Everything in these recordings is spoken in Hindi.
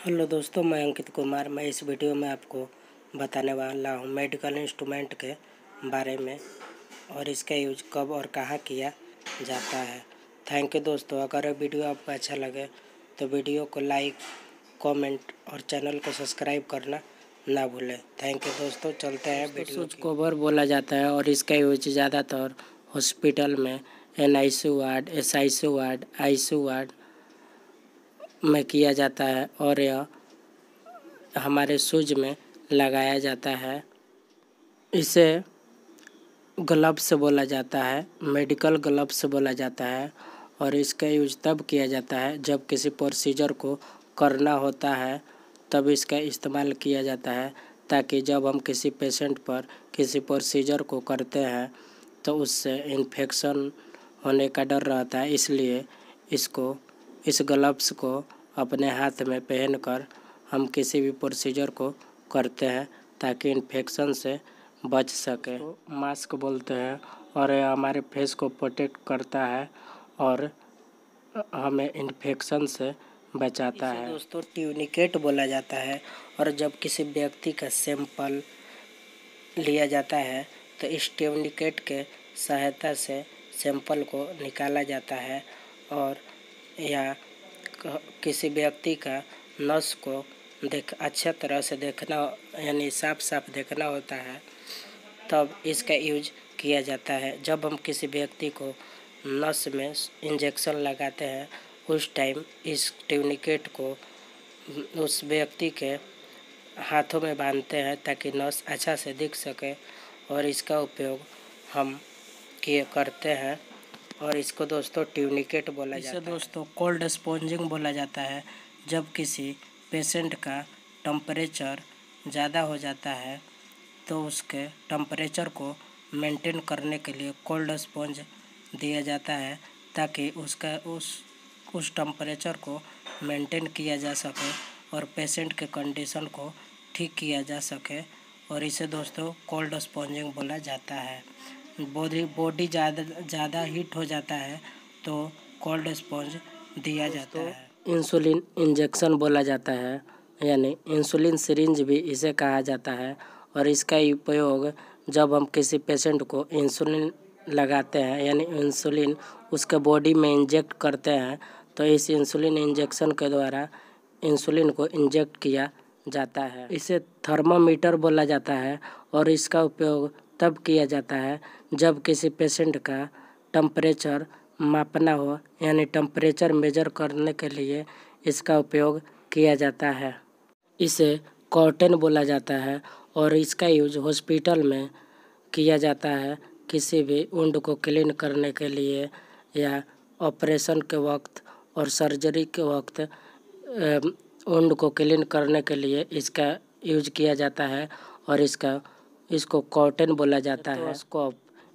हेलो दोस्तों, मैं अंकित कुमार। मैं इस वीडियो में आपको बताने वाला हूँ मेडिकल इंस्ट्रूमेंट के बारे में और इसका यूज कब और कहाँ किया जाता है। थैंक यू दोस्तों। अगर वीडियो आपको अच्छा लगे तो वीडियो को लाइक, कमेंट और चैनल को सब्सक्राइब करना ना भूलें। थैंक यू दोस्तों। चलते हैं वीडियो। स्विच कवर बोला जाता है और इसका यूज ज़्यादातर हॉस्पिटल में NICU ward, SICU ward, ICU ward में किया जाता है और यह हमारे शूज में लगाया जाता है। इसे ग्लव्स बोला जाता है, मेडिकल ग्लव्स बोला जाता है और इसका यूज तब किया जाता है जब किसी प्रोसीजर को करना होता है, तब इसका इस्तेमाल किया जाता है ताकि जब हम किसी पेशेंट पर किसी प्रोसीजर को करते हैं तो उससे इन्फेक्शन होने का डर रहता है। इसलिए इस ग्लव्स को अपने हाथ में पहनकर हम किसी भी प्रोसीजर को करते हैं ताकि इन्फेक्शन से बच सके। तो मास्क बोलते हैं और यह हमारे फेस को प्रोटेक्ट करता है और हमें इन्फेक्शन से बचाता है। दोस्तों ट्यूनिकेट बोला जाता है और जब किसी व्यक्ति का सैंपल लिया जाता है तो इस ट्यूनिकेट के सहायता से सैंपल को निकाला जाता है और या किसी व्यक्ति का नस को अच्छे तरह से देखना, यानी साफ साफ देखना होता है, तब इसका यूज किया जाता है। जब हम किसी व्यक्ति को नस में इंजेक्शन लगाते हैं उस टाइम इस ट्यूनिकेट को उस व्यक्ति के हाथों में बांधते हैं ताकि नस अच्छा से दिख सके और इसका उपयोग हम करते हैं और इसको दोस्तों ट्यूनिकेट बोला जाता है। इसे दोस्तों कोल्ड स्पॉन्जिंग बोला जाता है। जब किसी पेशेंट का टेम्परेचर ज़्यादा हो जाता है तो उसके टेम्परेचर को मेंटेन करने के लिए कोल्ड स्पॉन्ज दिया जाता है ताकि उसका उस टेम्परेचर को मेंटेन किया जा सके और पेशेंट के कंडीशन को ठीक किया जा सके और इसे दोस्तों कोल्ड स्पॉन्जिंग बोला जाता है। बॉडी ज़्यादा हीट हो जाता है तो कोल्ड स्पॉन्ज दिया जाता है। इंसुलिन इंजेक्शन बोला जाता है, यानी इंसुलिन सिरिंज भी इसे कहा जाता है और इसका उपयोग जब हम किसी पेशेंट को इंसुलिन लगाते हैं, यानी इंसुलिन उसके बॉडी में इंजेक्ट करते हैं, तो इस इंसुलिन इंजेक्शन के द्वारा इंसुलिन को इंजेक्ट किया जाता है। इसे थर्मामीटर बोला जाता है और इसका उपयोग तब किया जाता है जब किसी पेशेंट का टेम्परेचर मापना हो, यानी टेम्परेचर मेजर करने के लिए इसका उपयोग किया जाता है। इसे कॉटन बोला जाता है और इसका यूज हॉस्पिटल में किया जाता है किसी भी वुंड को क्लीन करने के लिए या ऑपरेशन के वक्त और सर्जरी के वक्त वुंड को क्लीन करने के लिए इसका यूज किया जाता है और इसको कॉटन बोला जाता है।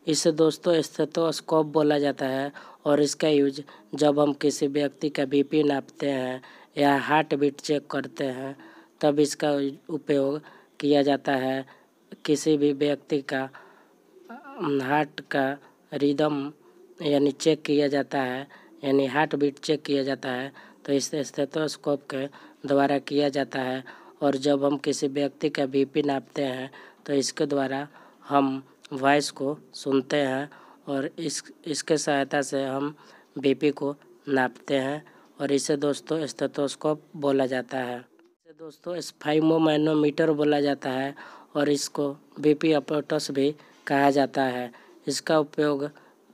इसे दोस्तों स्टेथोस्कोप बोला जाता है और इसका यूज जब हम किसी व्यक्ति का BP नापते हैं या हार्ट बीट चेक करते हैं तब इसका उपयोग किया जाता है। किसी भी व्यक्ति का हार्ट का रिदम यानी चेक किया जाता है, यानी हार्ट बीट चेक किया जाता है, तो इस स्टेथोस्कोप के द्वारा किया जाता है और जब हम किसी व्यक्ति का BP नापते हैं तो इसके द्वारा हम वॉइस को सुनते हैं और इसके सहायता से हम BP को नापते हैं और इसे दोस्तों स्टेथोस्कोप बोला जाता है। इसे दोस्तों स्फाइगमोमैनोमीटर बोला जाता है और इसको BP अपरेटस भी कहा जाता है। इसका उपयोग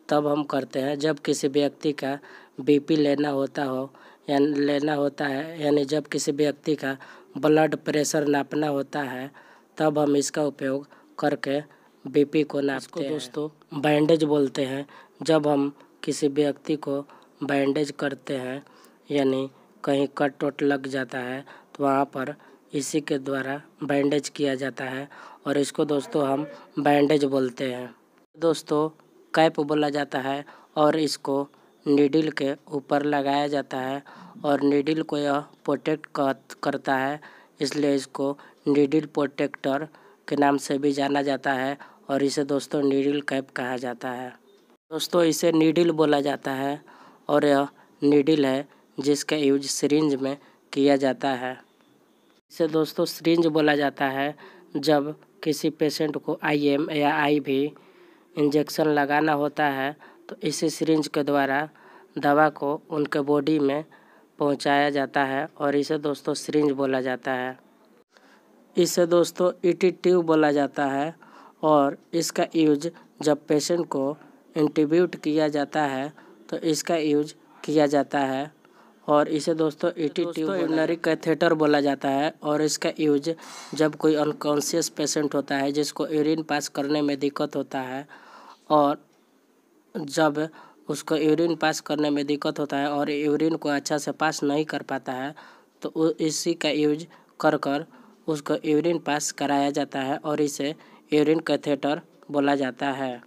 तब हम करते हैं जब किसी व्यक्ति का BP लेना होता है, यानी जब किसी व्यक्ति का ब्लड प्रेशर नापना होता है तब हम इसका उपयोग करके BP को नापते हैं। दोस्तों बैंडेज बोलते हैं। जब हम किसी व्यक्ति को बैंडेज करते हैं, यानी कहीं कट वट लग जाता है तो वहाँ पर इसी के द्वारा बैंडेज किया जाता है और इसको दोस्तों हम बैंडेज बोलते हैं। दोस्तों कैप बोला जाता है और इसको नीडल के ऊपर लगाया जाता है और नीडल को यह प्रोटेक्ट करता है, इसलिए इसको नीडल प्रोटेक्टर के नाम से भी जाना जाता है और इसे दोस्तों नीडल कैप कहा जाता है। दोस्तों इसे नीडल बोला जाता है और यह नीडल है जिसका यूज सिरिंज में किया जाता है। इसे दोस्तों सिरिंज बोला जाता है। जब किसी पेशेंट को IM या IV इंजेक्शन लगाना होता है तो इसी सिरिंज के द्वारा दवा को उनके बॉडी में पहुंचाया जाता है और इसे दोस्तों सिरिंज बोला जाता है। इसे दोस्तों ET ट्यूब बोला जाता है और इसका यूज जब पेशेंट को इंट्यूबेट किया जाता है तो इसका यूज किया जाता है और इसे दोस्तों ET ट्यूब यूरिनरी कैथेटर बोला जाता है और इसका यूज जब कोई अनकॉन्शियस पेशेंट होता है जिसको यूरिन पास करने में दिक्कत होता है और जब उसको यूरिन पास करने में दिक्कत होता है और यूरिन को अच्छा से पास नहीं कर पाता है तो इसी का यूज कर उसको यूरिन पास कराया जाता है और इसे यूरिन कैथेटर बोला जाता है।